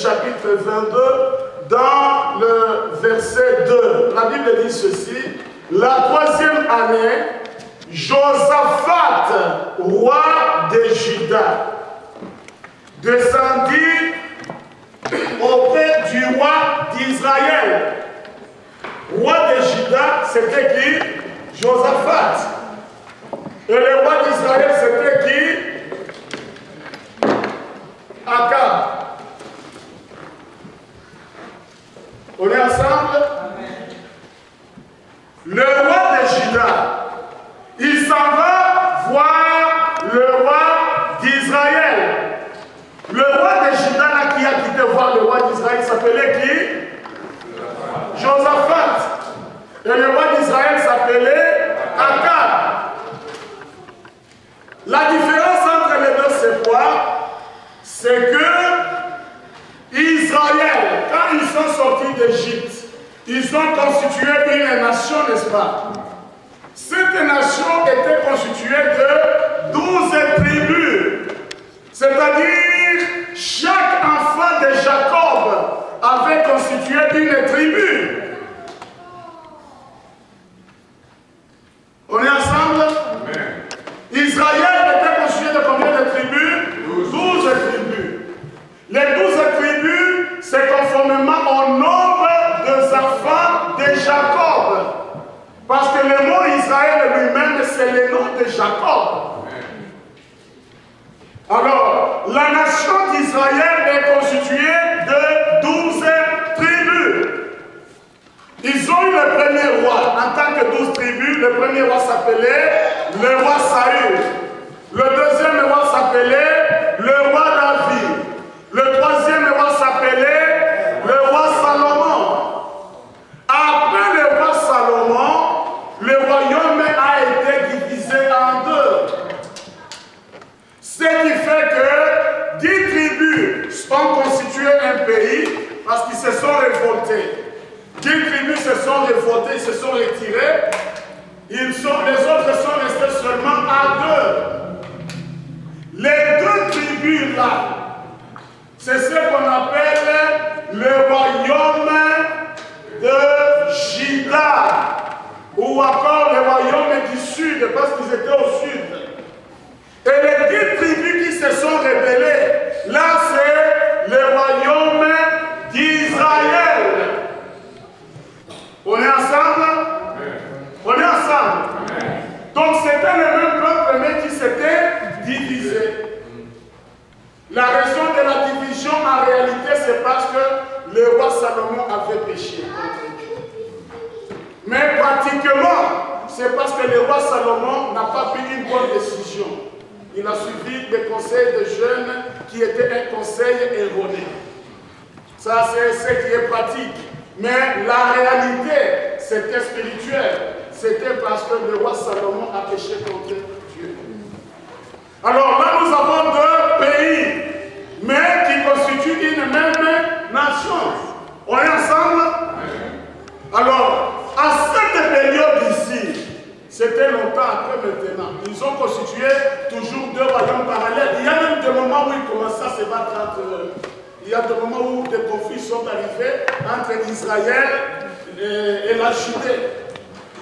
chapitre 22, dans le verset 2. La Bible dit ceci: la 3e année, Josaphat, roi de Juda, descendit auprès du roi d'Israël. Roi de Juda, c'était qui? Josaphat. Et le roi d'Israël, c'était qui? Akab. On est ensemble? Amen. Le roi de Juda, il s'en va voir le roi d'Israël. Le roi de Juda là, qui a quitté voir le roi d'Israël s'appelait qui? Josaphat. Et le roi d'Israël s'appelait Akab. La différence entre les deux, c'est quoi? C'est que Israël, quand ils sont sortis d'Égypte, ils ont constitué une nation, n'est-ce pas? Cette nation était constituée de 12 tribus. C'est-à-dire, chaque enfant de Jacob avait constitué une tribu. On est ensemble? Amen. Israël était constitué de combien de tribus? 12 tribus. Les 12 tribus, c'est conformément au nombre des enfants de Jacob. Parce que le mot Israël lui-même, c'est le nom de Jacob. Alors, la nation d'Israël est constituée de 12 tribus. Ils ont eu le premier roi. En tant que 12 tribus, le premier roi s'appelait le roi Saül. Le deuxième roi s'appelait le roi David. Le troisième roi s'appelait le roi Salomon. Après le roi Salomon, le royaume a été divisé en deux. Ce qui fait que 10 tribus ont constitué un pays parce qu'ils se sont révoltés. 10 tribus se sont révoltées, se sont retirées. Les autres sont restés seulement à 2. Les 2 tribus là, c'est ce qu'on appelle le royaume de Juda, ou encore le royaume du sud, parce qu'ils étaient au sud. Et les 10 tribus qui se sont rebellées, là c'est le royaume d'Israël. On est ensemble? On est ensemble? Donc c'était le même peuple mais qui s'était divisé. La raison de la division en réalité c'est parce que le roi Salomon avait péché contre Dieu. Mais pratiquement c'est parce que le roi Salomon n'a pas pris une bonne décision. Il a suivi les conseils des jeunes qui étaient un conseil erroné. Ça c'est ce qui est pratique. Mais la réalité, c'était spirituel. C'était parce que le roi Salomon a péché contre Dieu. Alors là, nous avons 2 pays, mais qui constituent une même nation. On est ensemble? Alors, à cette période ici, c'était longtemps après maintenant, ils ont constitué toujours 2 royaumes parallèles. Il y a même des moments où ils commençaient à se battre entre eux. Il y a des moments où des conflits sont arrivés entre Israël et la Judée.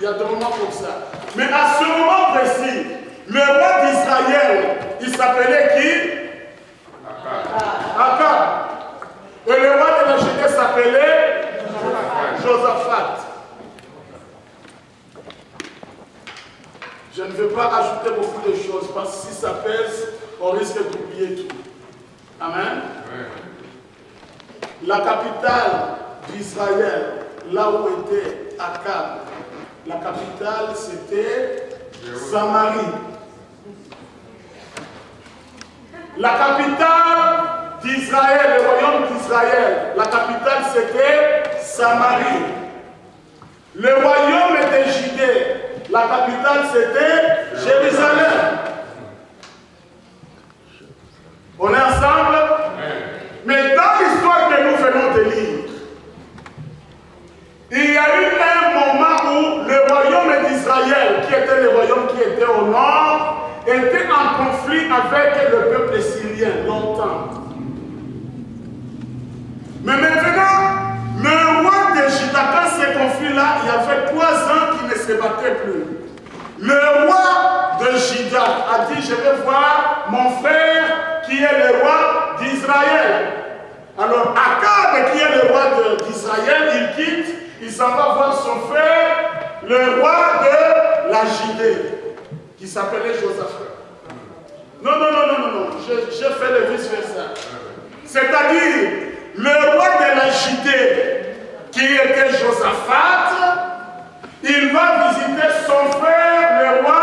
Il y a des moments comme ça. Mais à ce moment précis, le roi d'Israël, il s'appelait qui? Akab. Et le roi de la Judée s'appelait Josaphat. Je ne veux pas ajouter beaucoup de choses parce que si ça pèse, on risque d'oublier tout. Amen. La capitale d'Israël, là où était Akab, la capitale c'était Samarie. La capitale d'Israël, le royaume d'Israël, la capitale c'était Samarie. Le royaume de Judée, la capitale c'était Jérusalem. On est ensemble? Mais dans l'histoire que nous venons de lire, il y a eu un moment où le royaume d'Israël, qui était le royaume qui était au nord, était en conflit avec le peuple syrien longtemps. se battait plus. Le roi de Juda a dit, je vais voir mon frère qui est le roi d'Israël. Alors Akab, qui est le roi d'Israël, il quitte, il s'en va voir son frère, le roi de la Judée, qui s'appelait Josaphat. Non, je fais le vice-versa. C'est-à-dire, le roi de la Judée, qui était Josaphat, il va visiter son frère, le roi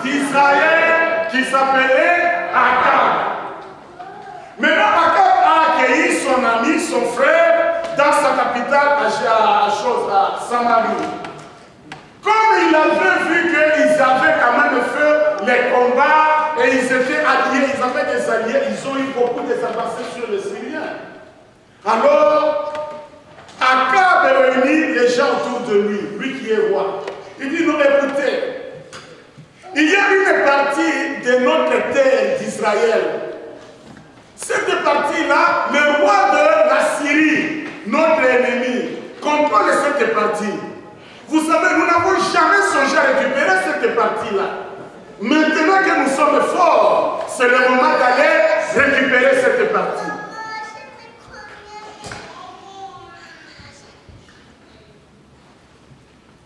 d'Israël, qui s'appelait Akab. Maintenant, Akab a accueilli son ami, son frère, dans sa capitale, à Samarie. Comme il avait vu qu'ils avaient quand même fait les combats et ils étaient alliés, ils avaient des alliés, ils ont eu beaucoup de avancées sur les Syriens. Alors, Akab réunit les gens autour de lui, lui qui est roi. Il dit, non, écoutez, il y a une partie de notre terre d'Israël. Cette partie-là, le roi de la Syrie, notre ennemi, contrôle cette partie. Vous savez, nous n'avons jamais songé à récupérer cette partie-là. Maintenant que nous sommes forts, c'est le moment d'aller récupérer cette partie.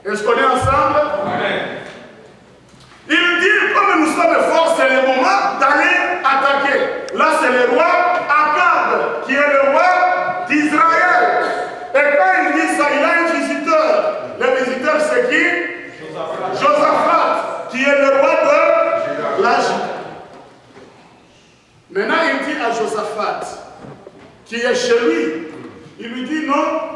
Est-ce qu'on est ensemble? Amen. Il dit, comme nous sommes forts, c'est le moment d'aller attaquer. Là, c'est le roi Akab, qui est le roi d'Israël. Et quand il dit ça, il a un visiteur. Le visiteur, c'est qui? Josaphat, qui est le roi de la Juda. Maintenant, il dit à Josaphat, qui est chez lui, il lui dit non.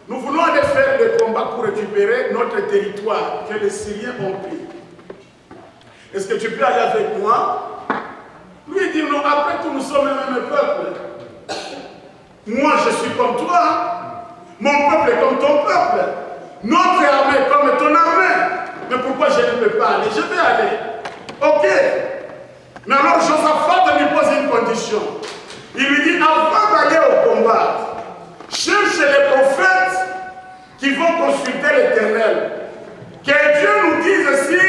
Nous voulons aller faire le combat pour récupérer notre territoire que les Syriens ont pris. Est-ce que tu peux aller avec moi? Lui il dit non, après tout nous sommes le même peuple. Moi je suis comme toi, mon peuple est comme ton peuple, notre armée est comme ton armée. Mais pourquoi je ne peux pas aller? Je vais aller. Ok. Mais alors Josaphat lui pose une condition. Il lui dit, avant d'aller au combat, cherche les prophètes qui vont consulter l'Éternel. Que Dieu nous dise si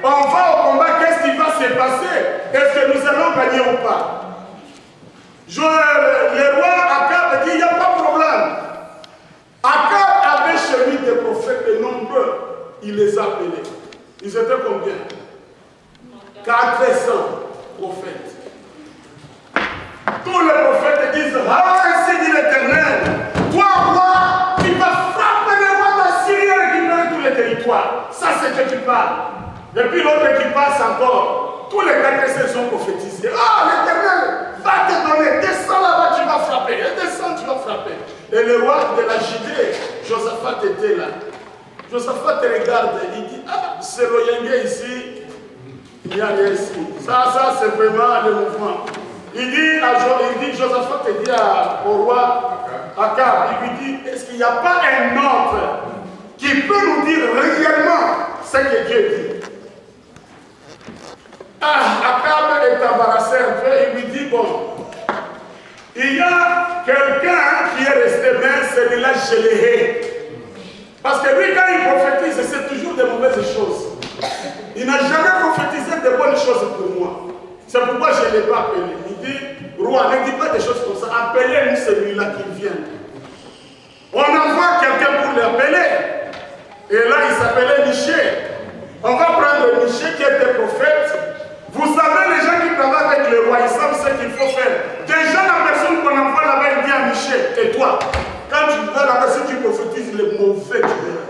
on va au combat, qu'est-ce qui va se passer? Est-ce que nous allons gagner ou pas? Le roi Akab dit, il n'y a pas de problème. Akab avait chez lui des prophètes de nombreux. Il les a appelés. Ils étaient combien? 400 prophètes. Tous les prophètes disent, ah, ainsi dit l'Éternel, toi, roi, tu vas frapper les rois d'Assyrie et récupérer tous les territoires. Ça, c'est Dieu qui parle. Et puis l'autre qui passe encore. Tous les 400 sont prophétisés. Ah, l'Éternel va te donner. Descends là-bas, tu vas frapper. Et descends, tu vas frapper. Et le roi de la Judée, Josaphat était là. Josaphat te regarde et il dit, ah, c'est Loyengue ici. Il y a rien ici. Ça, c'est vraiment le mouvement. Il dit, Josaphat te dit au roi Akab, il lui dit, est-ce qu'il n'y a pas un autre qui peut nous dire réellement ce que Dieu dit? Ah, Akab est embarrassé un peu, il lui dit, bon, il y a quelqu'un qui est resté bien, celui-là, je le hais. Parce que lui, quand il prophétise, c'est toujours des mauvaises choses. Il n'a jamais prophétisé de bonnes choses pour moi. C'est pourquoi je ne l'ai pas appelé. Il dit, roi, ne dis pas des choses comme ça. Appelez-nous celui-là qui vient. On envoie quelqu'un pour l'appeler. Et là, il s'appelait Michée. On va prendre Michée qui était prophète. Vous savez, les gens qui travaillent avec le roi, ils savent ce qu'il faut faire. Déjà, la personne qu'on envoie là-bas, il dit à Michée, et toi, quand tu vas là-bas, si tu prophétises le mauvais, tu verras.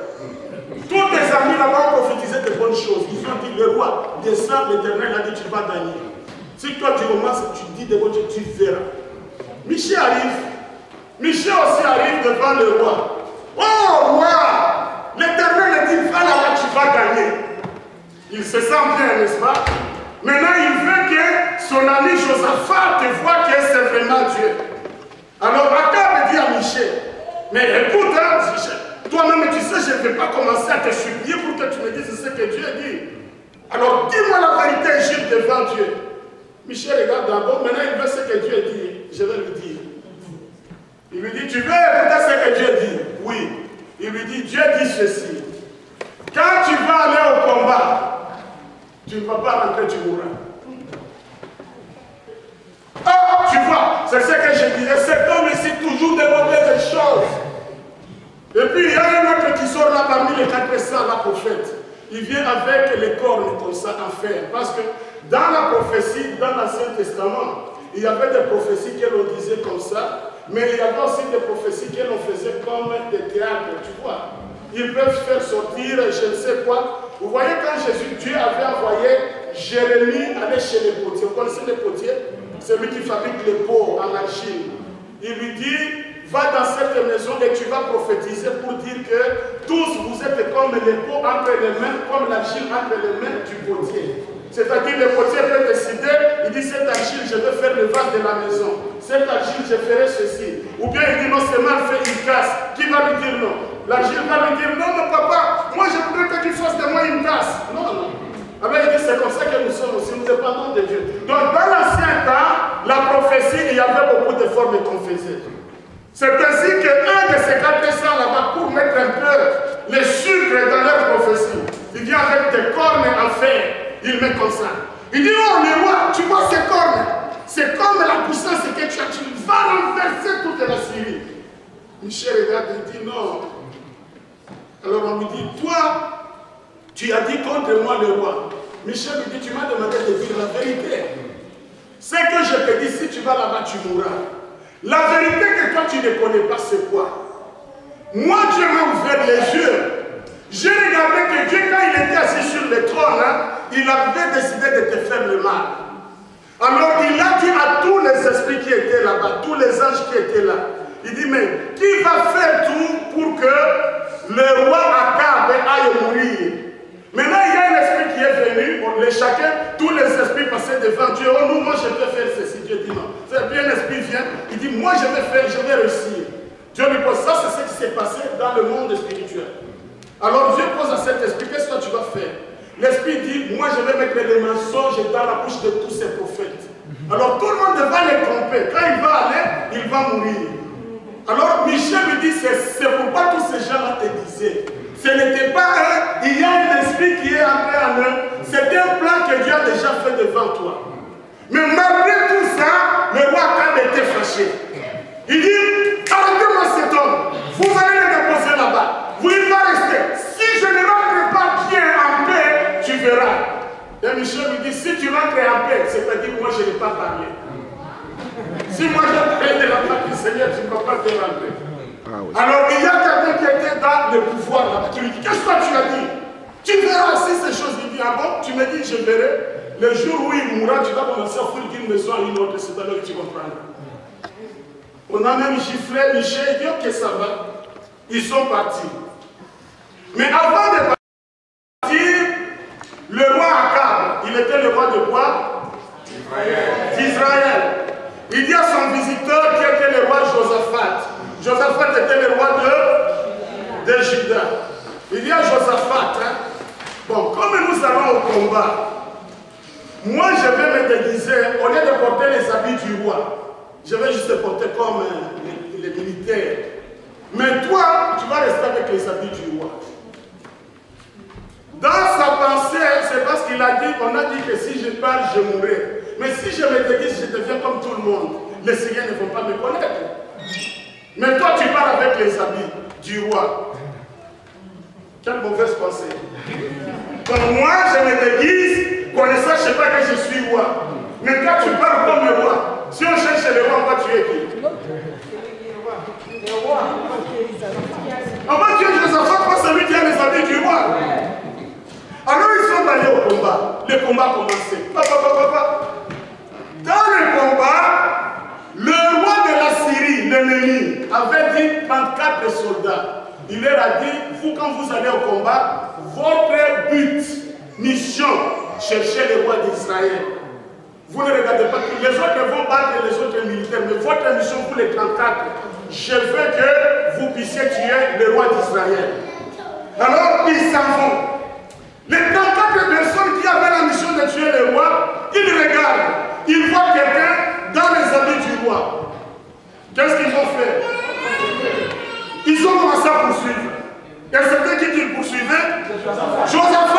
Tous tes amis là-bas ont prophétisé de bonnes choses. Ils ont dit, le roi, descends, l'Éternel a dit, tu vas gagner. Si toi tu commences, tu dis des bonnes choses, tu verras. Michée arrive. Michée aussi arrive devant le roi. Oh, roi, l'Éternel dit, va là-bas, tu vas gagner. Il se sent bien, n'est-ce pas? Maintenant, il veut que son ami Josaphat voit que c'est vraiment Dieu. Alors, Akab dit à Michée, mais écoute, hein, toi-même, tu sais, je ne vais pas commencer à te supplier pour que tu me dises ce que Dieu dit. Alors, dis-moi la vérité, jure devant Dieu. Michel regarde d'abord, maintenant il veut ce que Dieu dit. Je vais lui dire. Il lui dit, tu veux écouter ce que Dieu dit? Oui. Il lui dit, Dieu dit ceci. Quand tu vas vas aller au combat. Tu ne vas pas rentrer, tu mourras. Ah, tu vois, c'est ce que je disais, cet homme ici toujours des mauvaises choses. Et puis il y a un autre qui sort là parmi les 400, la prophète. Il vient avec les cornes comme ça en fer. Parce que dans la prophétie, dans l'Ancien Testament, il y avait des prophéties que l'on disait comme ça, mais il y avait aussi des prophéties que l'on faisait comme des théâtres, tu vois. Ils peuvent faire sortir je ne sais quoi. Vous voyez quand Dieu avait envoyé Jérémie aller chez les potiers. Vous connaissez les potiers? C'est lui qui fabrique les pots en argile. Il lui dit, va dans cette maison et tu vas prophétiser pour dire que tous vous êtes comme les pots entre les mains, comme l'argile entre les mains du potier. C'est-à-dire le potier peut décider, il dit cette argile je vais faire le vase de la maison. Cette argile je ferai ceci. Ou bien il dit non c'est mal fait, il casse. Qui va lui dire non? L'argile va lui dire non, non papa, moi je voudrais que tu fasses de moi une tasse. Non, non. Alors il dit c'est comme ça que nous sommes aussi, nous dépendons de Dieu. Donc dans l'ancien temps, la prophétie, il y avait beaucoup de formes qu'on faisait. C'est ainsi qu'un de ces 400 là-bas, pour mettre un peu les sucres dans leur prophétie, il vient avec des cornes en fer, il met comme ça. Il dit oh le roi, tu vois ces cornes, c'est comme la puissance que tu as, tu vas renverser toute la Syrie. Michel regarde et dit non. Alors on lui dit, toi, tu as dit contre moi le roi. Michel lui dit, tu m'as demandé de dire la vérité. Ce que je te dis, si tu vas là-bas, tu mourras. La vérité que toi, tu ne connais pas, c'est quoi? Moi, Dieu m'a ouvert les yeux. J'ai regardé que Dieu, quand il était assis sur le trône, il avait décidé de te faire le mal. Alors, il a dit à tous les esprits qui étaient là-bas, tous les anges qui étaient là, il dit, mais qui va faire tout pour que le roi Akab aille mourir? Maintenant, il y a un esprit qui est venu, chacun, tous les esprits passaient devant Dieu. Oh non, moi je vais faire ceci. Dieu dit non. C'est bien, l'esprit vient, il dit, moi je vais faire, je vais réussir. Dieu lui pose, ça c'est ce qui s'est passé dans le monde spirituel. Alors Dieu pose à cet esprit, qu'est-ce que tu vas faire? L'esprit dit, moi je vais mettre les mensonges dans la bouche de tous ces prophètes. Alors tout le monde va les tromper. Quand il va aller, il va mourir. Alors Michel lui dit, c'est pourquoi tous ces gens-là te disaient. Ce n'était pas un, il y a un esprit qui est entré en eux. C'était un plan que Dieu a déjà fait devant toi. Mais malgré tout ça, le roi Akab était fâché. Il dit, arrêtez-moi cet homme. Vous allez le déposer là-bas. Vous il va rester. Si je ne rentre pas bien en paix, tu verras. Et Michel lui dit, si tu rentres en paix, c'est-à-dire moi je n'ai pas parlé. Si moi je prie de la part du Seigneur, tu ne peux pas te rentrer. Ah oui. Alors il y a quelqu'un qui était dans le pouvoir là-bas, qui lui dit, qu'est-ce que tu as dit? Tu verras aussi ces choses. Il dit, ah bon, tu me dis, je verrai. Le jour où il mourra, tu vas commencer à fouiller d'une maison à une autre, c'est alors que tu comprendras. On a même giflé Michel, il dit, ok, ça va. Ils sont partis. Mais avant de partir, le roi Akab, il était le roi de quoi? D'Israël. Il dit à son visiteur qui était le roi Josaphat. Josaphat était le roi de Juda. Il dit à Josaphat, hein, bon, comme nous allons au combat, moi je vais me déguiser, au lieu de porter les habits du roi, je vais juste porter comme les militaires. Mais toi, tu vas rester avec les habits du roi. Dans sa pensée, c'est parce qu'il a dit, on a dit que si je parle, je mourrai. Mais si je me déguise, je deviens comme tout le monde. Les Syriens ne vont pas me connaître. Mais toi, tu pars avec les habits du roi. Quelle mauvaise pensée. Donc moi, je me déguise, connaissant, je ne sais pas que je suis roi. Mais toi, tu parles comme le roi. Si on cherche le roi, on va tuer qui? On va tuer Josaphat, pas celui qui a les habits du roi. Alors ils sont allés au combat. Le combat a commencé. Dans le combat, le roi de la Syrie, l'ennemi, avait dit 34 soldats. Il leur a dit, vous quand vous allez au combat, votre but, mission, cherchez le roi d'Israël. Vous ne regardez pas que les autres vont battre les autres militaires, mais votre mission, vous les 34, je veux que vous puissiez tuer le roi d'Israël. Alors ils s'en vont. Les 34 personnes qui avaient la mission de tuer le roi, ils regardent, ils voient quelqu'un dans les habits du roi. Qu'est-ce qu'ils vont faire? Ils ont commencé à poursuivre. Et c'était qui qu'ils poursuivaient? Josaphat.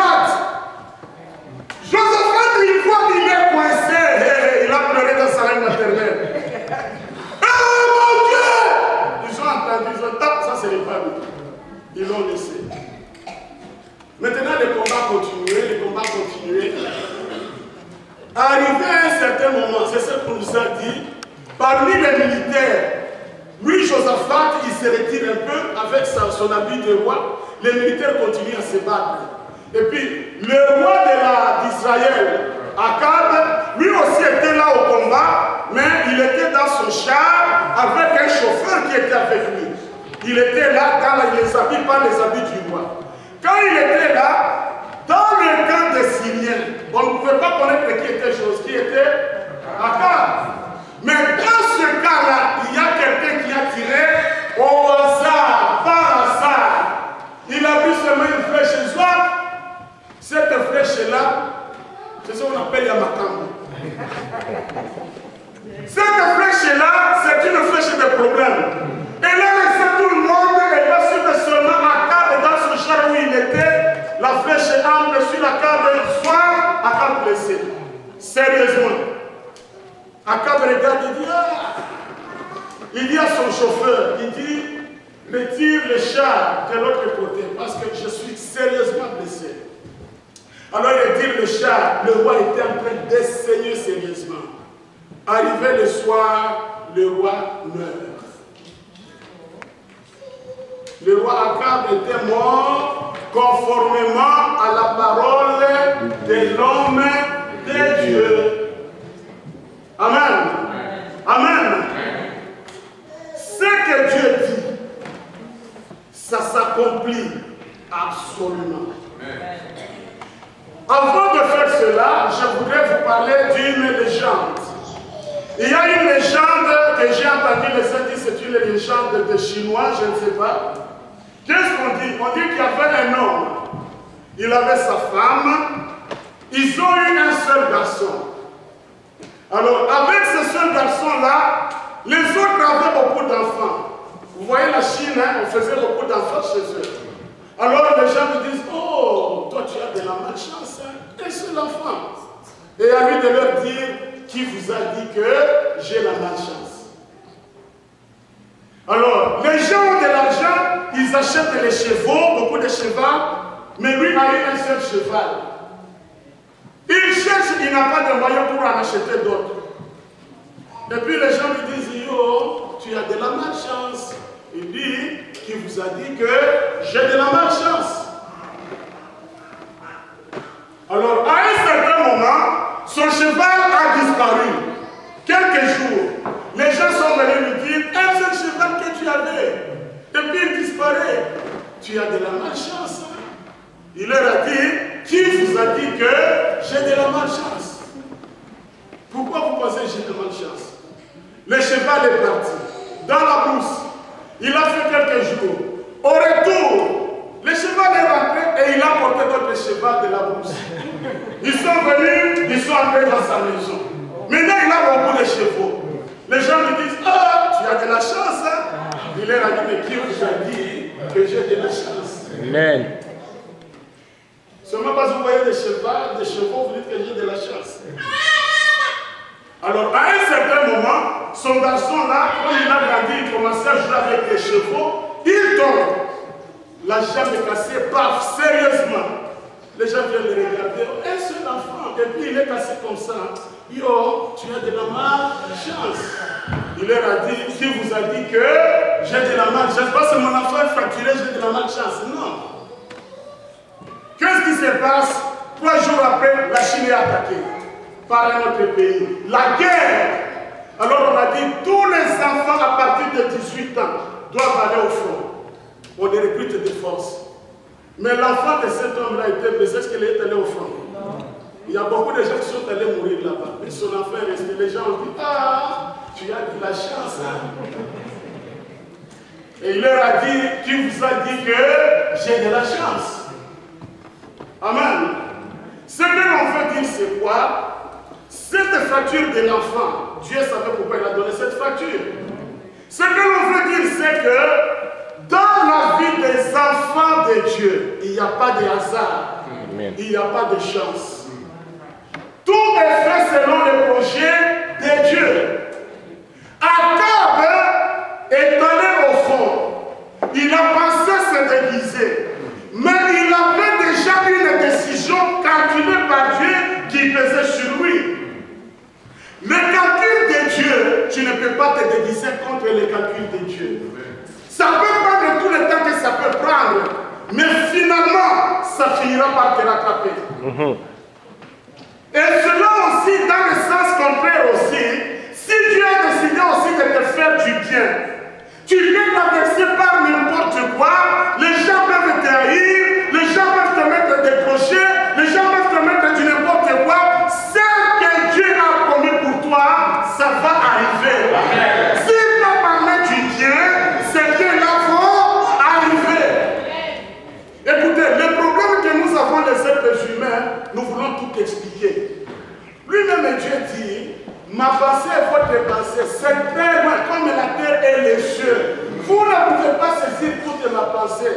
Ils l'ont laissé. Maintenant, les combats continuaient. Arrivé à un certain moment, c'est ce qu'on nous a dit, parmi les militaires, lui, Josaphat, il se retire un peu avec son habit de roi. Les militaires continuent à se battre. Et puis, le roi d'Israël, Akab, lui aussi était là au combat, mais il était dans son char avec un chauffeur qui était avec lui. Il était là dans les habits, pas les habits du roi. Quand il était là, dans le camp des Syriens, on ne pouvait pas connaître qui était qui était Akab. Mais dans ce cas-là, il y a quelqu'un qui a tiré au hasard, par hasard. Il a vu seulement une flèche soit. Cette flèche-là, c'est ce qu'on appelle Yamakambo. Cette flèche-là, c'est une flèche de problème. Elle a laissé tout le monde, et là, sur seulement Akab, dans son char où il était, la flèche entre sur Akab, soit Akab blessé. Sérieusement. Akab regarde, il dit, ah! Il dit à son chauffeur, il dit, retire le char de l'autre côté, parce que je suis sérieusement blessé. Alors il retire le char, le roi était en train d'essayer sérieusement. Arrivé le soir, le roi meurt. Le roi Akab était mort conformément à la parole de l'homme de Dieu. Amen. Amen. Ce que Dieu dit, ça s'accomplit absolument. Avant de faire cela, je voudrais vous parler d'une légende. Il y a une légende que j'ai entendue, les gens disent c'est une légende de Chinois, je ne sais pas. Qu'est-ce qu'on dit? On dit qu'il y avait un homme, il avait sa femme, ils ont eu un seul garçon. Alors, avec ce seul garçon-là, les autres avaient beaucoup d'enfants. Vous voyez la Chine, hein, on faisait beaucoup d'enfants chez eux. Alors les gens me disent, oh, toi tu as de la malchance, hein, un seul enfant. Et à lui de leur dire, qui vous a dit que j'ai la malchance? Alors, les gens ont de l'argent, ils achètent les chevaux, beaucoup de chevaux, mais lui a eu un seul cheval. Il cherche, il n'a pas de moyens pour en acheter d'autres. Et puis les gens lui disent, yo, tu as de la malchance. Il dit, qui vous a dit que j'ai de la malchance? Alors, à un certain moment, son cheval a disparu. Quelques jours, les gens sont venus lui dire, un seul cheval que tu avais, et puis il disparaît. Tu as de la malchance. Il leur a dit, qui vous a dit que j'ai de la malchance? Pourquoi vous pensez que j'ai de la malchance? Le cheval est parti dans la brousse. Il a fait quelques jours. Au retour, le cheval est rentré et il a porté d'autres chevaux de la brousse. Ils sont venus, ils sont entrés dans sa maison. Maintenant, il a beaucoup de chevaux. Les gens lui disent, ah, tu as de la chance. Hein? Il leur a dit, mais qui vous a dit que j'ai de la chance? Amen. Seulement parce que vous voyez des chevaux, vous dites que j'ai de la chance. Alors, à un certain moment, son garçon là, quand il a grandi, il commençait à jouer avec les chevaux, il tombe. La jambe est cassée, paf, sérieusement. Les gens viennent le regarder, un seul enfant, et puis il est cassé comme ça. Yo, tu as de la malchance. Il leur a dit, qui vous a dit que j'ai de la malchance? Parce que mon enfant est fracturé, j'ai de la malchance. Non. Qu'est-ce qui se passe? 3 jours après, la Chine est attaquée par un autre pays. La guerre. Alors on a dit, tous les enfants à partir de 18 ans doivent aller au front. On les recrute de force. Mais l'enfant de cet homme-là était blessé. Est-ce qu'il est allé au front? Non. Il y a beaucoup de gens qui sont allés mourir là-bas. Mais son enfant est resté. Les gens ont dit, ah, tu as de la chance. Hein? Et il leur a dit, qui vous a dit que j'ai de la chance? Amen. Ce que l'on veut dire, c'est quoi? Cette fracture de l'enfant, Dieu savait pourquoi il a donné cette fracture. Ce que l'on veut dire, c'est que dans la vie des enfants de Dieu, il n'y a pas de hasard. Amen. Il n'y a pas de chance. Tout est fait selon le projet de Dieu. Akab est allé au fond. Il a pensé se déguiser. pas te déguiser contre les calculs de Dieu. Ça peut prendre tout le temps que ça peut prendre, mais finalement, ça finira par te rattraper. Et cela aussi, dans le sens contraire aussi, si Dieu a décidé aussi de te faire du bien, tu peux traverser par n'importe quoi, les gens peuvent te haïr, les gens peuvent te mettre des crochets, les gens peuvent te mettre du n'importe quoi. Ce que Dieu a promis pour toi, ça va arriver. Si tu as parlé du bien, c'est que là va arriver. Écoutez, le problème que nous avons les êtres humains, nous voulons tout expliquer. Lui-même Dieu dit, ma pensée et votre pensée, c'est très loin comme la terre et les cieux. Vous ne pouvez pas saisir toute ma pensée.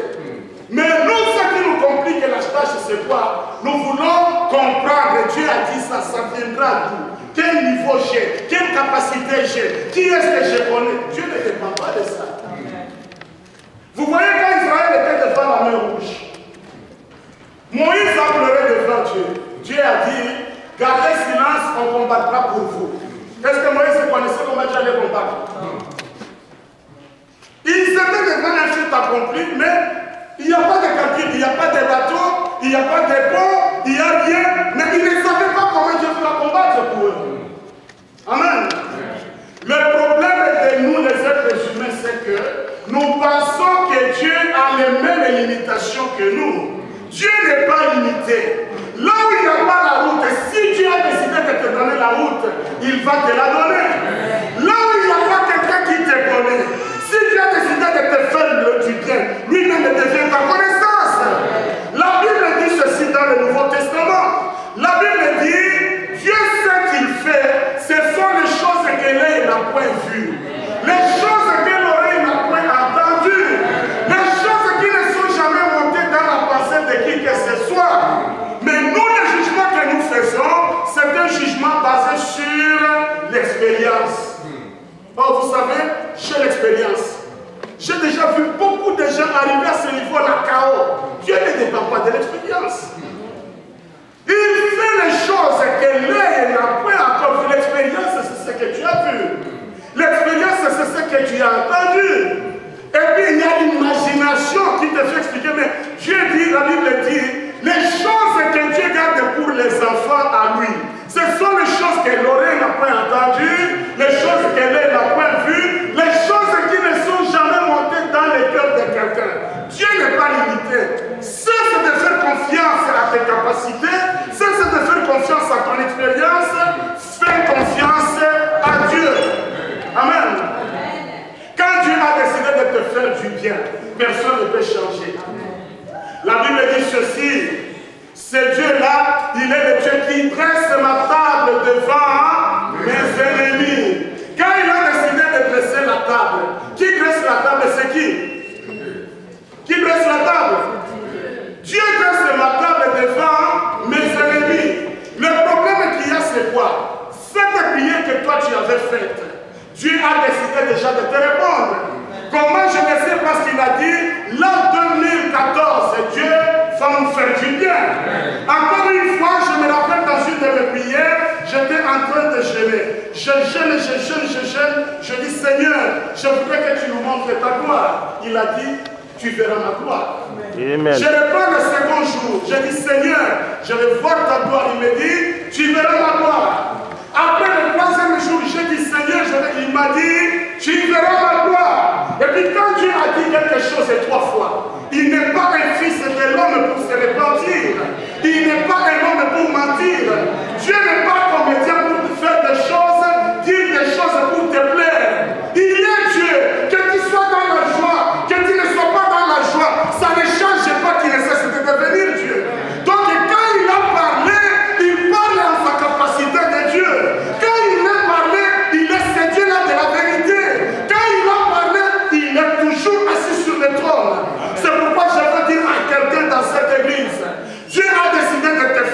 Mais nous, ce qui nous complique la tâche, c'est quoi? Nous voulons comprendre. Dieu a dit ça, ça viendra d'où? Quel niveau j'ai? Quelle capacité j'ai? Qui est-ce que je connais? Dieu ne dépend pas de ça. Vous voyez quand Israël était devant la mer rouge, Moïse a pleuré devant Dieu. Dieu a dit, gardez silence, on combattra pour vous. Est-ce que Moïse connaissait comment Dieu allait combattre? Ils étaient devant un fait accompli, mais il n'y a pas de calcul, il n'y a pas de bateau, il n'y a pas de pont, il n'y a rien, mais ils ne savaient pas comment Dieu va combattre pour eux. Amen. Le problème de nous, les êtres humains, c'est que nous pensons que Dieu a les mêmes limitations que nous. Dieu n'est pas limité. Là où il n'y a pas la route, si Dieu a décidé de te donner la route, il va te la donner. Là où il n'y a pas quelqu'un qui te connaît, si Dieu a décidé de te faire du bien, lui-même devient ta connaissance. La Bible dit ceci dans le Nouveau Testament. La Bible dit, Dieu sait qu'il fait, ce sont les choses que l'œil n'a point vues, les choses que l'oreille n'a point entendues, les choses qui ne sont jamais montées dans la pensée de qui que ce soit. Mais nous, le jugement que nous faisons, c'est un jugement basé sur l'expérience. Oh, vous savez, j'ai l'expérience. J'ai déjà vu beaucoup de gens arriver à ce niveau-là, KO. Dieu ne dépend pas de l'expérience. Il fait les choses que l'œil n'a pas encore vu. L'expérience, c'est ce que tu as vu. L'expérience, c'est ce que tu as entendu. Et puis, il y a l'imagination qui te fait expliquer. Mais Dieu dit, la Bible dit, les choses que Dieu garde pour les enfants à lui, ce sont les choses que l'oreille n'a pas entendues, les choses que l'œil n'a pas vues, les choses qui ne sont jamais montées dans le cœur de quelqu'un. Dieu n'est pas limité. Cesse de faire confiance à tes capacités, cesse de faire confiance à ton expérience, fais confiance à Dieu. Amen. Quand Dieu a décidé de te faire du bien, personne ne peut changer. La Bible dit ceci, ce Dieu-là, il est le Dieu qui dresse ma table devant mes ennemis. Quand il a décidé de dresser la table, qui dresse la table, c'est qui? Qui dresse la table? Dieu dresse ma table devant mes ennemis. Le problème qu'il y a, c'est quoi? Cette prière que toi tu avais faite, Dieu a décidé déjà de te répondre. Comment je le sais? Parce qu'il a dit, l'an 2014, Dieu va nous faire du bien. Encore une fois, je me rappelle dans une de mes prières, j'étais en train de jeûner. Je jeûne. Je dis, Seigneur, je voudrais que tu nous montres ta gloire. Il a dit, tu verras ma gloire. Amen. Je reprends le second jour. Je dis, Seigneur, je vais voir ta gloire. Il me dit, tu verras ma gloire. Après le troisième jour, j'ai dit, Seigneur, il m'a dit, tu verras ma gloire. Et puis quand Dieu a dit quelque chose 3 fois, il n'est pas un fils de l'homme pour se repentir. Il n'est pas un homme pour mentir. Dieu n'est pas comédien pour faire des choses, dire des choses pour te plaire. Il est Dieu. Que tu sois dans la joie, que tu ne sois pas dans la joie, ça ne change pas qu'il ne cesse de devenir Dieu. Donc quand il a parlé, il parle en sa capacité de Dieu. Quand il a parlé, il est ce Dieu-là de la vérité. Quand il a parlé, il est toujours assis sur le trône. C'est pourquoi je veux dire à quelqu'un dans cette église, Dieu a décidé de te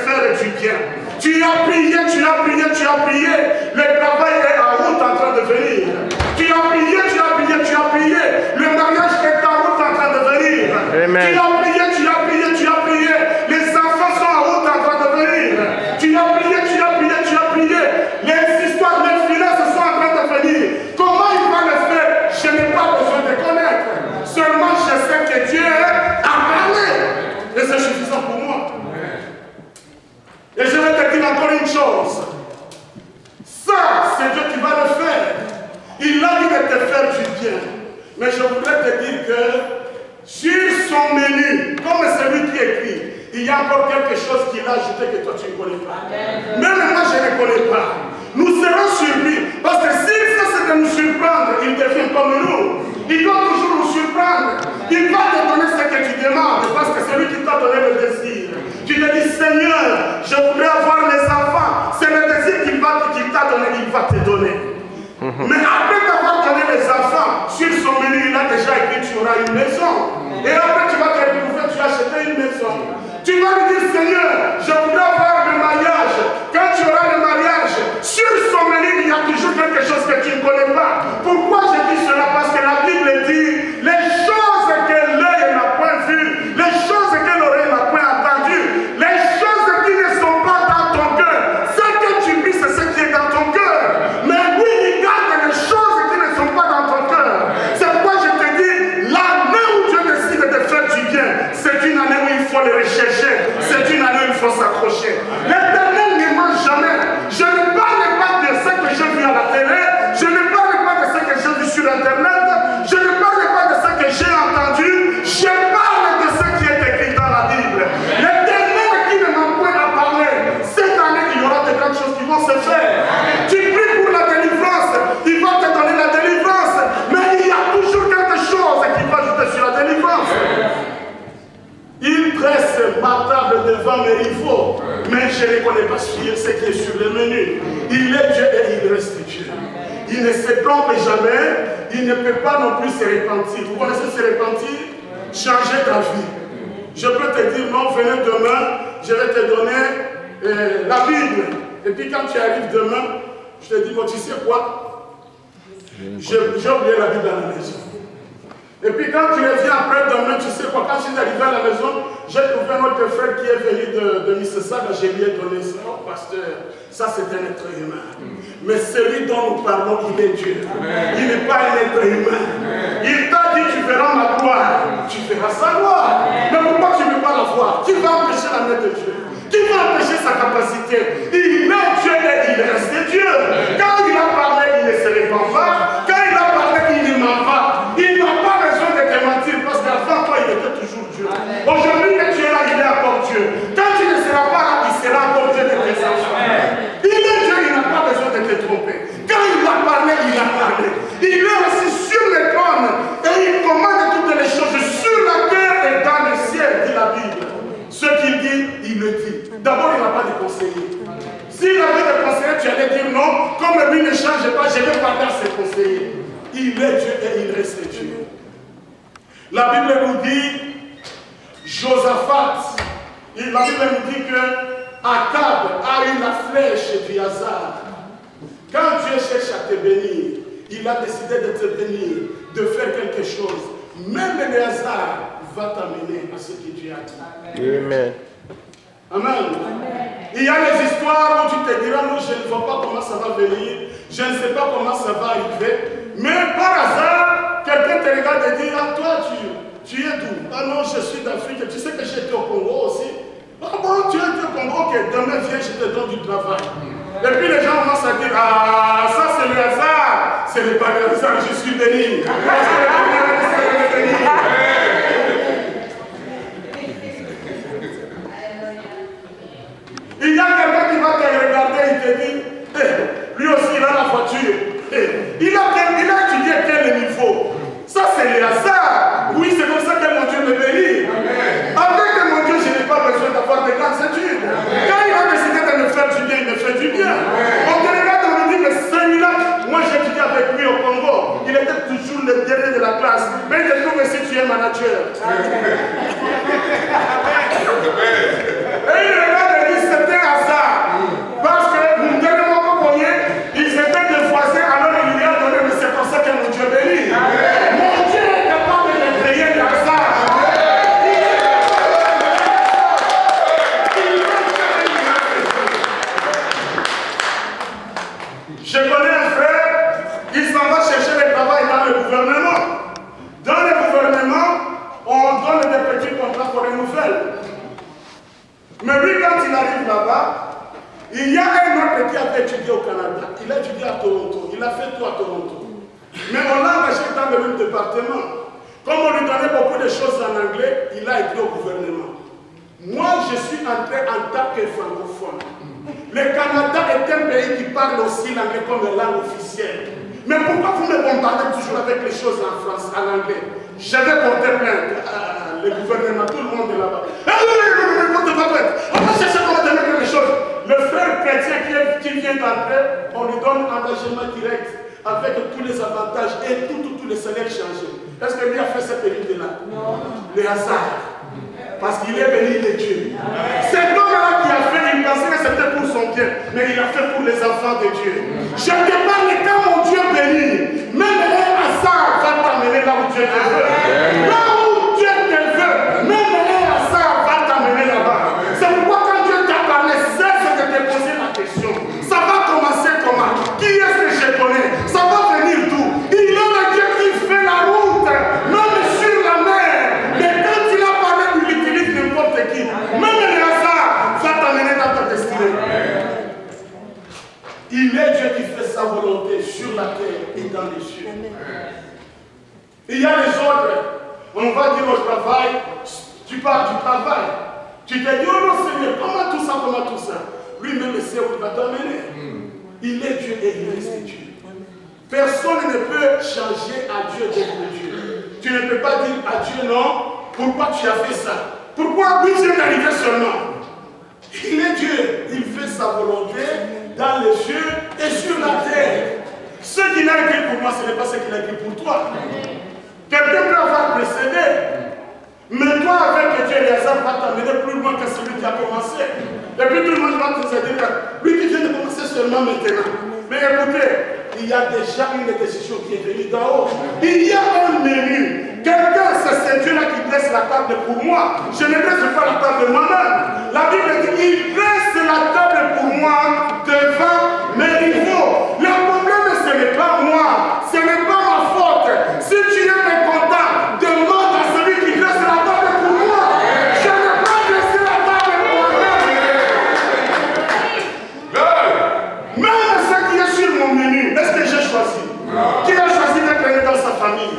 Mais je voudrais te dire que sur son menu, comme celui qui écrit, il y a encore quelque chose qu'il a ajouté que toi tu ne connais pas. Même moi je ne connais pas. Nous serons surpris. Parce que s'il fait ce de nous surprendre, il devient comme nous. Il doit toujours nous surprendre. Il va te donner ce que tu demandes. Parce que c'est lui qui t'a donné le désir. Tu te dis, Seigneur, je voudrais avoir mes enfants. C'est le désir qu'il t'a donné, il va te donner. Mais après t'avoir donné les enfants, sur son menu, il a déjà écrit, tu auras une maison. Et après tu vas te retrouver, tu as acheté une maison. Tu vas lui dire, Seigneur, je voudrais avoir le mariage. Quand tu auras le mariage, sur son menu, il y a toujours quelque chose que tu ne connais pas. Pourquoi je dis cela? Parce que la Bible dit, les choses que l'œil n'a point vues, les choses que l'oreille n'a point entendues, les choses qui ne sont pas dans ton cœur, ce que tu pries, c'est ce qui est dans ton cœur. Mais oui, il garde les choses qui ne sont pas dans ton cœur. C'est pourquoi je te dis, l'année où Dieu décide de faire du bien, c'est une année où il faut le rechercher, c'est une année où il faut s'accrocher. L'Éternel ne ment jamais. Je ne parle pas de ce que j'ai vu à la télé, je ne parle pas de ce que j'ai vu sur Internet, je ne parle pas de ce que j'ai entendu, je parle de ce qui est écrit dans la Bible. L'Éternel qui ne m'a point à parler, cette année il y aura de grandes choses qui vont se faire. Tu pries pour la délivrance, il va te donner la délivrance, mais il y a toujours quelque chose qui va ajouter sur la délivrance. Il dresse ma table devant mes rivaux, mais je ne connais pas ce qui est sur le menu. Il est Dieu et il reste Dieu. Il ne se trompe jamais, il ne peut pas non plus se repentir. Vous connaissez se repentir? Changer d'avis. Je peux te dire, non, venez demain, je vais te donner la Bible. Et puis quand tu arrives demain, je te dis, bon, tu sais quoi? J'ai oublié la Bible à la maison. Et puis quand tu reviens après demain, tu sais quoi, quand je suis arrivé à la maison, j'ai trouvé un autre frère qui est venu de Mississauga, je lui ai donné ça. Oh pasteur, ça c'est un être humain. Mais celui dont nous parlons, il est Dieu. Il n'est pas un être humain. Il t'a dit, tu verras ma gloire, tu verras sa gloire. Mais pourquoi tu ne veux pas la voir? Qui va empêcher la main de Dieu? Qui va empêcher sa capacité? Il est Dieu et il reste Dieu. Quand il a parlé, il ne se répand pas. Quand il a parlé, il ne ment pas. Il n'a pas besoin de te mentir parce qu'avant toi, il était toujours Dieu. Aujourd'hui que tu es là, il est encore Dieu. Quand tu ne seras pas là, il sera encore Dieu de tes enfants. Il est Dieu, il n'a pas besoin de te tromper. Quand il a parlé, il a parlé. Il est aussi sur le trône et il commande toutes les choses sur la terre et dans le ciel, dit la Bible. Ce qu'il dit, il le dit. D'abord, il n'a pas de conseiller. S'il avait des conseillers, tu allais dire non, comme lui ne change pas, je vais parler à ses conseillers. Il est Dieu et il reste Dieu. La Bible nous dit, Josaphat, la Bible nous dit que Akab a eu la flèche du hasard. Quand Dieu cherche à te bénir, il a décidé de te bénir, de faire quelque chose. Même le hasard va t'amener à ce que Dieu a dit. Amen. Amen. Il y a des histoires où tu te diras, non, je ne vois pas comment ça va venir, je ne sais pas comment ça va arriver. Mais par hasard, quelqu'un te regarde et dit, ah toi, tu es d'où? Ah non, je suis d'Afrique, tu sais que j'étais au Congo aussi. Ah bon, tu es au Congo, ok, demain viens, je te donne du travail. Et puis les gens commencent à dire, ah ça c'est le hasard. Ce n'est pas le hasard, je suis béni. Il y a quelqu'un qui va te regarder et te dit, lui aussi il a la voiture. Il a étudié quel niveau? Ça c'est le hasard. Oui, c'est comme ça que mon Dieu me bénit. Avec mon Dieu, je n'ai pas besoin d'avoir de grandes études. Quand il a décidé de me faire du bien, il me fait du bien. On te regarde et on me dit, mais celui-là, moi j'ai étudié avec lui au Congo. Il était toujours le dernier de la classe. Mais il te trouve si tu es manager. Et il regarde et dit, c'était un hasard. Parce que nous tellement comprenez, ils étaient des voisins, alors il lui a donné, mais c'est pour ça que mon Dieu bénit. Mon Dieu est capable de créer le hasard. Je connais un frère, il s'en va chercher le travail dans le gouvernement. Dans le gouvernement, on donne des petits contrats pour les nouvelles. Mais lui, quand il arrive là-bas, il y a un autre qui avait étudié au Canada. Il a étudié à Toronto. Il a fait tout à Toronto. Mais on l'a engagé dans dans le même département. Comme on lui donnait beaucoup de choses en anglais, il a écrit au gouvernement. Moi, je suis entré en tant que francophone. Le Canada est un pays qui parle aussi l'anglais comme langue officielle. Mais pourquoi vous me bombardez toujours avec les choses en France, en anglais? Je vais porter plainte. Le gouvernement, tout le monde est là-bas. Ne portez pas plainte. On va chercher comment donner les choses. Le frère chrétien qui vient d'entrer, on lui donne un engagement direct avec tous les avantages et tous les salaires changés. Est-ce que lui a fait cette période-là? Non. Le hasard. Parce qu'il est béni de Dieu. Cet homme-là qui a fait, il pensait que c'était pour son bien, mais il a fait pour les enfants de Dieu. Je te parle quand mon Dieu bénit. Même un hasard va t'amener là où Dieu te veut. Là où Dieu te veut, même un hasard va t'amener là-bas. C'est pourquoi quand Dieu t'a parlé, cesse de te poser la question. Ça va commencer comment? Qui est-ce que je connais? Ça va venir d'où? Il est le Dieu qui fait la route, même sur la mer. Mais quand il a parlé, il utilise n'importe qui. Même le hasard va t'amener dans ta destinée. Il est Dieu qui fait sa volonté sur la terre et dans les cieux. Il y a les autres. On va dire au travail, tu pars du travail. Tu te dis, oh non Seigneur, comment tout ça? Lui-même sait où il va t'amener. Il est Dieu et il reste Dieu. Personne ne peut changer à Dieu d'être Dieu. Tu ne peux pas dire à Dieu non, pourquoi tu as fait ça? Pourquoi lui vient d'arriver seulement? Il est Dieu, il fait sa volonté dans les cieux et sur la terre. Ce qu'il a écrit pour moi, ce n'est pas ce qu'il a écrit pour toi. Quelqu'un peut avoir précédé, mais toi avec Dieu, les hasards va t'amener plus loin que celui qui a commencé. Et puis tout le monde va te dire, lui qui vient de commencer seulement maintenant. Mais écoutez, il y a déjà une décision qui est venue d'en haut. Il y a un menu. Quelqu'un, c'est Dieu-là qui dresse la table pour moi. Je ne dresse pas la table de moi-même. La Bible dit, il dresse la table pour moi devant mes rivaux. Le problème, ce n'est pas moi. Ce n'est pas ma faute. Si tu es mécontent, demande à celui qui dresse la table pour moi. Je n'ai pas dressé la table pour moi-même. Même ce qui est sur mon menu, est-ce que j'ai choisi? Qui a choisi d'être né dans sa famille?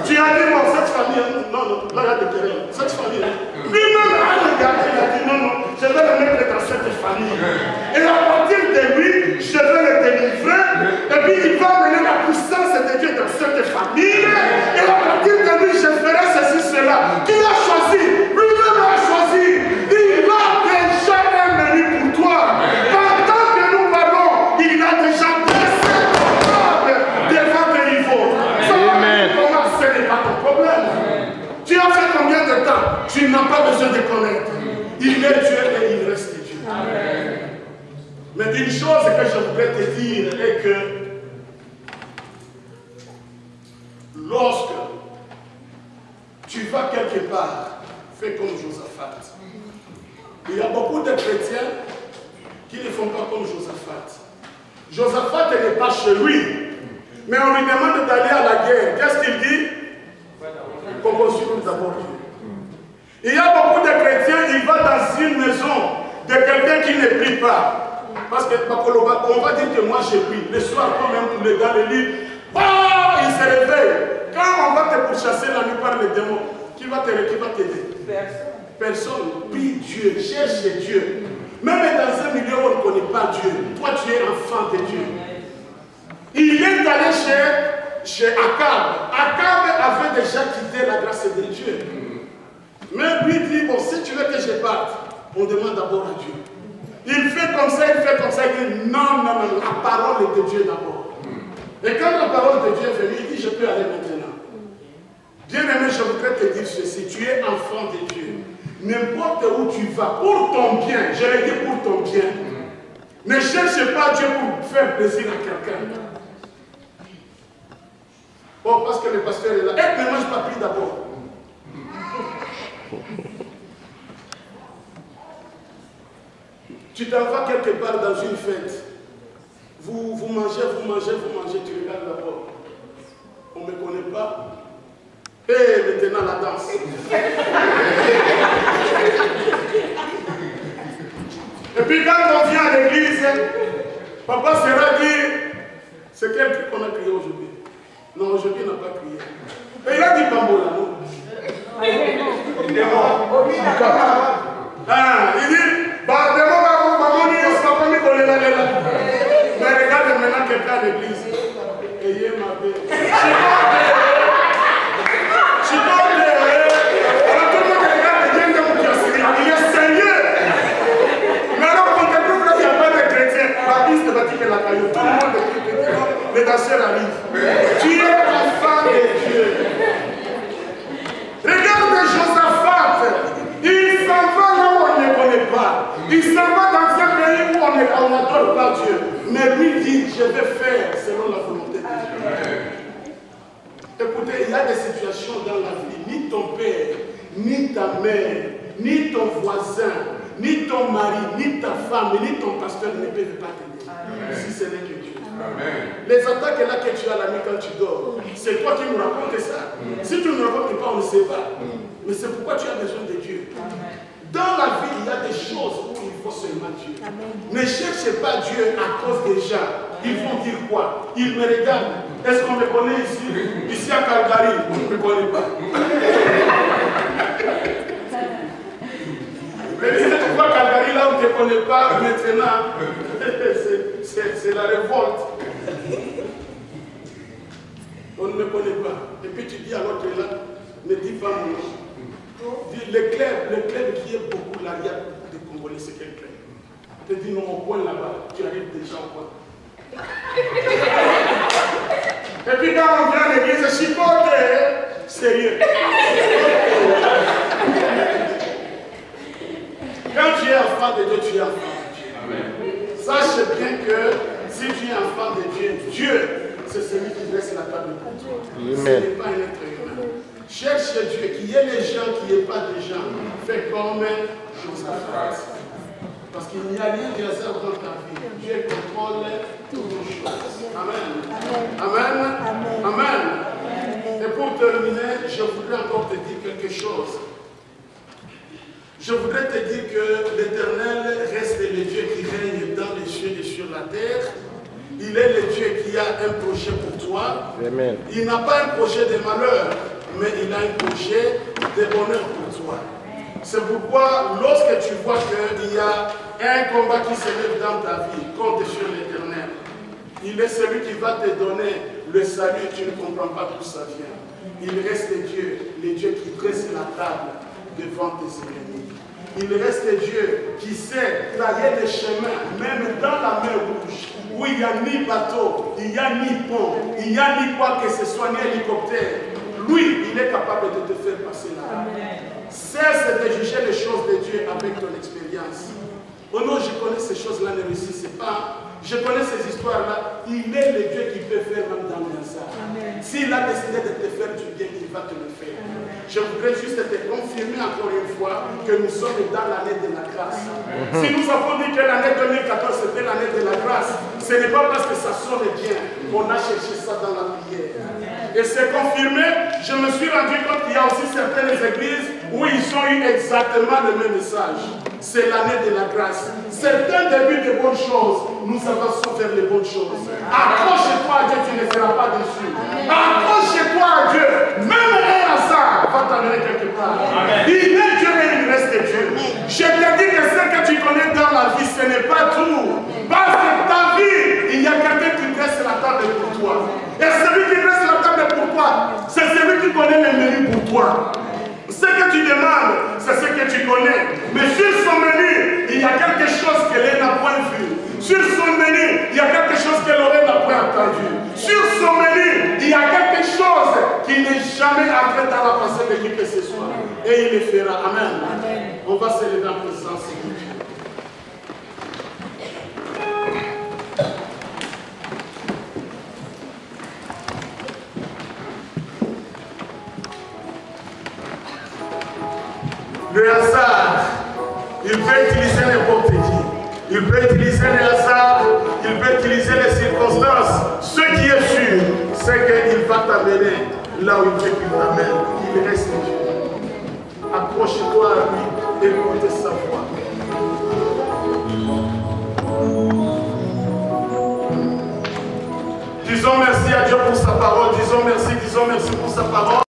Tu as dit, non, cette famille, non, là il y a des querelles. Cette famille, lui-même a regardé, il a dit, non, je vais le mettre dans cette famille. Et à partir de lui, je vais le délivrer. Et puis il va amener la puissance de Dieu dans cette famille. Et à partir de lui, je ferai ceci, cela. Qui a choisi? Lui-même a choisi. Il a déjà un menu pour toi. Pendant que nous parlons, il a déjà dressé ton table devant tes rivaux. Ce n'est pas ton problème. Tu as fait combien de temps? Tu n'as pas besoin de connaître. Il est Dieu et il reste Dieu. Amen. Mais une chose que je voudrais te dire est que lorsque tu vas quelque part, fais comme Josaphat. Il y a beaucoup de chrétiens qui ne font pas comme Josaphat. Josaphat n'est pas chez lui. Mais on lui demande d'aller à la guerre. Qu'est-ce qu'il dit? Qu'on consulte d'abord Dieu. Il y a beaucoup de chrétiens, ils vont dans une maison de quelqu'un qui ne prie pas. Parce qu'on va dire que moi je prie. Le soir, quand même, pour les dans le lit, oh, il se réveille. Quand on va te pourchasser la nuit par les démons, qui va t'aider? Personne. Prie Dieu, cherche Dieu. Même dans un milieu où on ne connaît pas Dieu, toi tu es enfant de Dieu. Il est allé chez Akab. Akab avait déjà quitté la grâce de Dieu. Mais lui dit, bon, si tu veux que je parte, on demande d'abord à Dieu. Il fait comme ça, il dit, non, la parole est de Dieu d'abord. Et quand la parole de Dieu est venue, il dit, je peux aller maintenant. Bien-aimé, je voudrais te dire ceci, tu es enfant de Dieu. N'importe où tu vas, pour ton bien, je l'ai dit pour ton bien. Ne cherche pas Dieu pour faire plaisir à quelqu'un. Bon, parce que le pasteur est là. Et ne mange pas, prie d'abord. Tu t'en vas quelque part dans une fête. Vous mangez, tu regardes d'abord. On ne me connaît pas. Et maintenant la danse. Et puis quand on vient à l'église, papa sera dit, c'est quel truc qu'on a crié aujourd'hui? Non, aujourd'hui on n'a pas crié. Écoutez, il y a des situations dans la vie, ni ton père, ni ta mère, ni ton voisin, ni ton mari, ni ta femme, ni ton pasteur ne peuvent pas t'aider. Si ce n'est que Dieu. Amen. Les attaques là que tu as la nuit quand tu dors, c'est toi qui nous racontes ça. Si tu ne nous racontes pas, on ne sait pas. Mais c'est pourquoi tu as besoin de Dieu. Dans la vie, il y a des choses où il faut seulement Dieu. Ne cherchez pas Dieu à cause des gens. Ils vont dire quoi? Ils me regardent. Est-ce qu'on me connaît ici? Ici à Calgary, on ne me connaît pas. Mais tu vois Calgary, là, on ne te connaît pas, maintenant, c'est la révolte. On ne me connaît pas. Et puis tu dis à l'autre là, ne dis pas mon nom. Dis, le club qui est beaucoup là, il y a beaucoup de Congolais, c'est quel club? Tu te dis non, au coin là-bas, tu arrives déjà au coin. Et puis quand on vient à l'église, c'est chicote, sérieux. Quand tu es enfant de Dieu, tu es enfant de Dieu. Amen. Sache bien que si tu es enfant de Dieu, Dieu, c'est celui qui laisse la table pour toi. Ce n'est pas un être humain. Cherche Dieu, qu'il y ait les gens, qu'il n'y ait pas de gens. Fais comme Josaphat. Parce qu'il n'y a rien de hasard dans ta vie. Dieu contrôle toutes les choses. Amen. Amen. Amen. Amen. Et pour terminer, je voudrais encore te dire quelque chose. Je voudrais te dire que l'Éternel reste le Dieu qui règne dans les cieux et sur la terre. Il est le Dieu qui a un projet pour toi. Amen. Il n'a pas un projet de malheur, mais il a un projet de bonheur pour toi. C'est pourquoi, lorsque tu vois qu'il y a un combat qui s'élève dans ta vie, compte sur l'Éternel. Il est celui qui va te donner le salut, tu ne comprends pas d'où ça vient. Il reste Dieu, le Dieu qui dresse la table devant tes ennemis. Il reste Dieu qui sait tailler des chemins, même dans la mer Rouge, où il n'y a ni bateau, il n'y a ni pont, il n'y a ni quoi que ce soit, ni hélicoptère. Lui, il est capable de te faire passer là. Cesse de juger les choses de Dieu avec ton expérience. Oh non, je connais ces choses-là, ne réussissent pas. Je connais ces histoires-là. Il est le Dieu qui peut faire même dans le hasard. S'il a décidé de te faire du bien, il va te le faire. Je voudrais juste te confirmer encore une fois que nous sommes dans l'année de la grâce. Si nous avons dit que l'année 2014 c'était l'année de la grâce, ce n'est pas parce que ça sonne bien qu'on a cherché ça dans la prière. Et c'est confirmé, je me suis rendu compte qu'il y a aussi certaines églises où ils ont eu exactement le même message. C'est l'année de la grâce. C'est un début de bonnes choses. Nous avançons vers les bonnes choses. Accroche-toi à Dieu, tu ne seras pas déçu. Accroche-toi à Dieu. Même un hasard va t'amener quelque part. Amen. Il est Dieu et il reste Dieu. Je te dis que ce que tu connais dans la vie, ce n'est pas tout. Parce que ta vie, il y a quelqu'un qui dresse la table pour toi. Et celui qui dresse la table pour toi, c'est celui qui connaît les menus pour toi. Ce que tu demandes, c'est ce que tu connais. Mais sur son menu, il y a quelque chose qu'elle n'a point vu. Sur son menu, il y a quelque chose que l'oreille n'a point entendu. Sur son menu, il y a quelque chose qui n'est jamais entré dans la pensée de qui que ce soit. Et il le fera. Amen. Amen. On va se lever en présence de Dieu. Le hasard, il peut utiliser n'importe qui. Il peut utiliser le hasard, il peut utiliser les circonstances. Ce qui est sûr, c'est qu'il va t'amener là où il veut qu'il t'amène. Il reste Dieu. Accroche-toi à lui, écoute sa voix. Disons merci à Dieu pour sa parole. Disons merci pour sa parole.